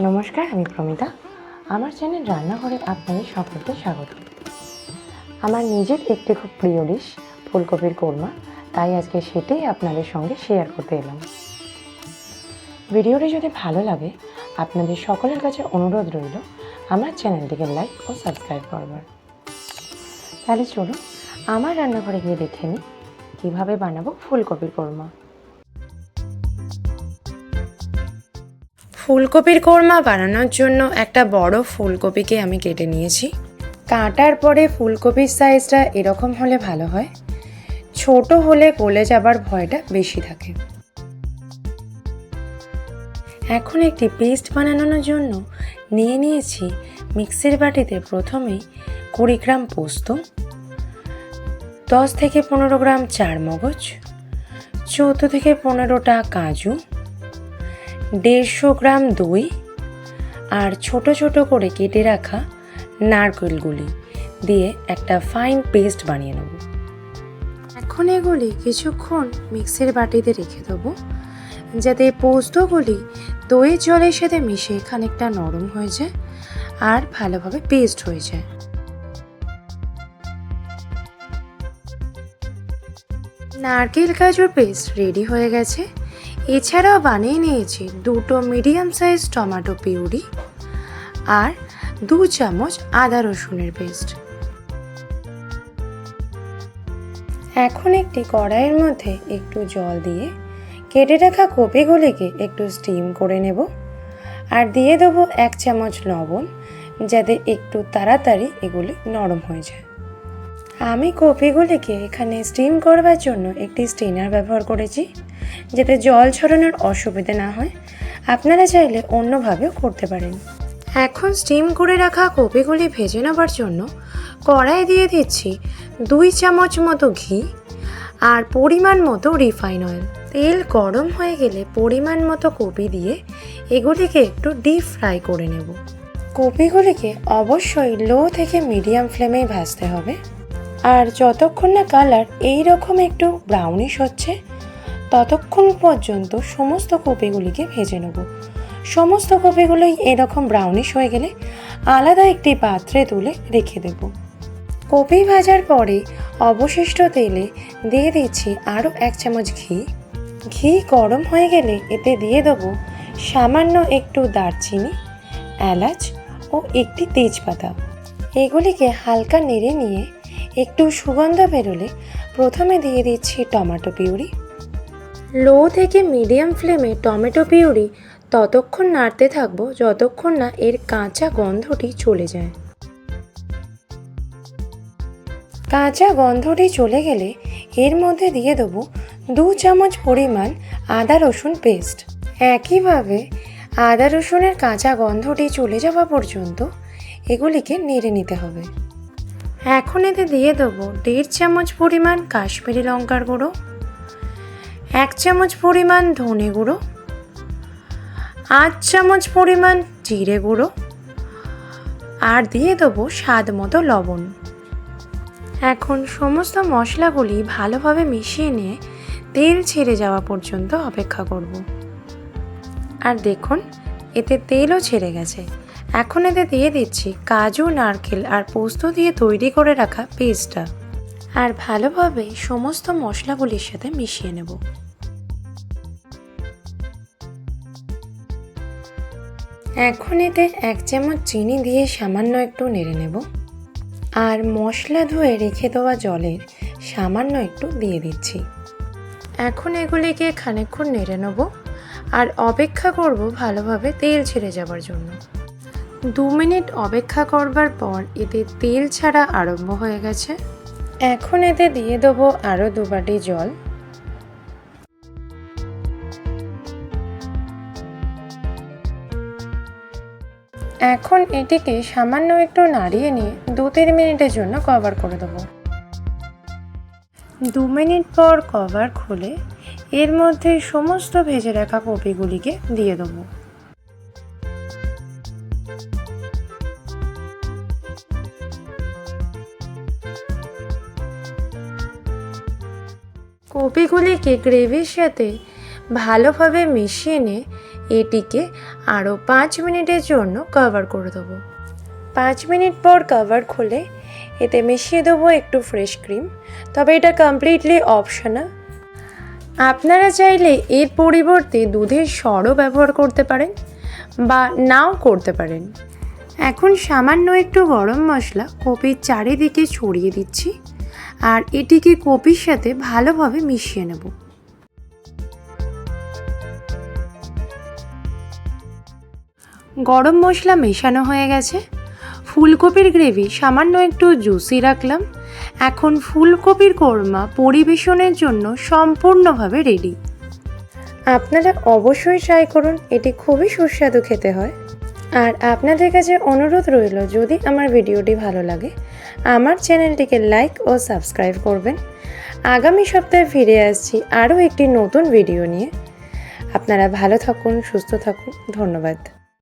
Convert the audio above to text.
নমস্কার, আমি প্রমিতা। আমার চ্যানেল রান্নাঘরে আপনাদের সকলকে স্বাগত। আমার নিজের একটি খুব প্রিয় ডিশ ফুলকপির কোরমা, তাই আজকে সেটাই আপনাদের সঙ্গে শেয়ার করতে এলাম। ভিডিওটি যদি ভালো লাগে আপনাদের সকলের কাছে অনুরোধ রইল আমার চ্যানেলটিকে লাইক ও সাবস্ক্রাইব করবার। তাহলে চলুন আমার রান্নাঘরে গিয়ে দেখে নিই কীভাবে বানাবো ফুলকপির কোরমা। ফুলকপির কোরমা বানানোর জন্য একটা বড় ফুলকপিকে আমি কেটে নিয়েছি। কাটার পরে ফুলকপির সাইজটা এরকম হলে ভালো হয়, ছোট হলে গলে যাবার ভয়টা বেশি থাকে। এখন একটি পেস্ট বানানোর জন্য নিয়ে নিয়েছি মিক্সির বাটিতে প্রথমেই 20 গ্রাম পোস্ত, 10 থেকে 15 গ্রাম চারমগজ, 14 থেকে 15টা কাজু, 150 গ্রাম দই আর ছোট ছোট করে কেটে রাখা নারকেলগুলি দিয়ে একটা ফাইন পেস্ট বানিয়ে নেব। এখন এগুলি কিছুক্ষণ মিক্সির বাটিতে রেখে দেবো যাতে পোস্তগুলি দইয়ের জলের সাথে মিশে খানিকটা নরম হয়ে যায় আর ভালোভাবে পেস্ট হয়ে যায়। নারকেল কাজুর পেস্ট রেডি হয়ে গেছে। এছাড়াও বানিয়ে নিয়েছি 2টো মিডিয়াম সাইজ টমেটো পিউরি আর 2 চামচ আদা রসুনের পেস্ট। এখন একটি কড়াইয়ের মধ্যে একটু জল দিয়ে কেটে রাখা কপিগুলিকে একটু স্টিম করে নেব আর দিয়ে দেবো 1 চামচ লবণ, যাতে একটু তাড়াতাড়ি এগুলি নরম হয়ে যায়। আমি কপিগুলিকে এখানে স্টিম করবার জন্য একটি স্টেনার ব্যবহার করেছি, যাতে জল ছড়ানোর অসুবিধা না হয়। আপনারা চাইলে অন্যভাবেও করতে পারেন। এখন স্টিম করে রাখা কপিগুলি ভেজে নেবার জন্য কড়াই দিয়ে দিচ্ছি 2 চামচ মতো ঘি আর পরিমাণ মতো রিফাইন অয়েল। তেল গরম হয়ে গেলে পরিমাণ মতো কপি দিয়ে এগুলিকে একটু ডিপ ফ্রাই করে নেব। কপিগুলিকে অবশ্যই লো থেকে মিডিয়াম ফ্লেমেই ভাজতে হবে আর যতক্ষণ না কালার এইরকম একটু ব্রাউনিশ হচ্ছে ততক্ষণ পর্যন্ত সমস্ত কপিগুলিকে ভেজে নেব। সমস্ত কপিগুলোই এরকম ব্রাউনিশ হয়ে গেলে আলাদা একটি পাত্রে তুলে রেখে দেব। কপি ভাজার পরে অবশিষ্ট তেলে দিয়ে দিচ্ছি আরও 1 চামচ ঘি। ঘি গরম হয়ে গেলে এতে দিয়ে দেবো সামান্য একটু দারচিনি, এলাচ ও একটি তেজপাতা। এগুলিকে হালকা নেড়ে নিয়ে একটু সুগন্ধ বেরোলে প্রথমে দিয়ে দিচ্ছি টমেটো পিউরি। লো থেকে মিডিয়াম ফ্লেমে টমেটো পিউরি ততক্ষণ নাড়তে থাকবো যতক্ষণ না এর কাঁচা গন্ধটি চলে যায়। কাঁচা গন্ধটি চলে গেলে এর মধ্যে দিয়ে দেবো 2 চামচ পরিমাণ আদা রসুন পেস্ট। একইভাবে আদা রসুনের কাঁচা গন্ধটি চলে যাওয়া পর্যন্ত এগুলিকে নেড়ে নিতে হবে। এখন এতে দিয়ে দেবো 1.5 চামচ পরিমাণ কাশ্মীরি লঙ্কার গুঁড়ো, 1 চামচ পরিমাণ ধনে গুঁড়ো, 8 চামচ পরিমাণ জিরে গুঁড়ো আর দিয়ে দেবো স্বাদ মতো লবণ। এখন সমস্ত মশলাগুলি ভালোভাবে মিশিয়ে নিয়ে তেল ছেড়ে যাওয়া পর্যন্ত অপেক্ষা করব। আর দেখুন এতে তেলও ছেড়ে গেছে। এখন এতে দিয়ে দিচ্ছি কাজু, নারকেল আর পোস্ত দিয়ে তৈরি করে রাখা পেস্টটা আর ভালোভাবে সমস্ত মশলাগুলির সাথে মিশিয়ে নেব। এখন এতে 1 চামচ চিনি দিয়ে সামান্য একটু নেড়ে নেব আর মশলা ধুয়ে রেখে দেওয়া জলের সামান্য একটু দিয়ে দিচ্ছি। এখন এগুলিকে খানিকক্ষণ নেড়ে নেব আর অপেক্ষা করব ভালোভাবে তেল ছেড়ে যাবার জন্য। 2 মিনিট অপেক্ষা করবার পর এতে তেল ছাড়া আরম্ভ হয়ে গেছে। এখন এতে দিয়ে দেবো আরও 2 বাটি জল। এখন এটিকে সামান্য একটু নাড়িয়ে নিয়ে 2-3 মিনিটের জন্য কভার করে দেবো। 2 মিনিট পর কভার খুলে এর মধ্যে সমস্ত ভেজে রাখা কপিগুলিকে দিয়ে দেবো। কপিগুলিকে গ্রেভির সাথে ভালোভাবে মিশিয়ে নিয়ে এটিকে আরও 5 মিনিটের জন্য কভার করে দেবো। 5 মিনিট পর কভার খুলে এতে মিশিয়ে দেবো একটু ফ্রেশ ক্রিম, তবে এটা কমপ্লিটলি অপশনাল। আপনারা চাইলে এর পরিবর্তে দুধের সরও ব্যবহার করতে পারেন বা নাও করতে পারেন। এখন সামান্য একটু গরম মশলা কপির চারিদিকে ছড়িয়ে দিচ্ছি আর এটিকে কপির সাথে ভালোভাবে মিশিয়ে নেব। গরম মশলা মেশানো হয়ে গেছে। ফুলকপির গ্রেভি সামান্য একটু জুসি রাখলাম। এখন ফুলকপির কোরমা পরিবেশনের জন্য সম্পূর্ণভাবে রেডি। আপনারা অবশ্যই ট্রাই করুন, এটি খুবই সুস্বাদু খেতে হয়। আর আপনাদের কাছে অনুরোধ রইল, যদি আমার ভিডিওটি ভালো লাগে আমার চ্যানেলটিকে লাইক ও সাবস্ক্রাইব করবেন। আগামী সপ্তাহে ফিরে আসছি আরও একটি নতুন ভিডিও নিয়ে। আপনারা ভালো থাকুন, সুস্থ থাকুন। ধন্যবাদ।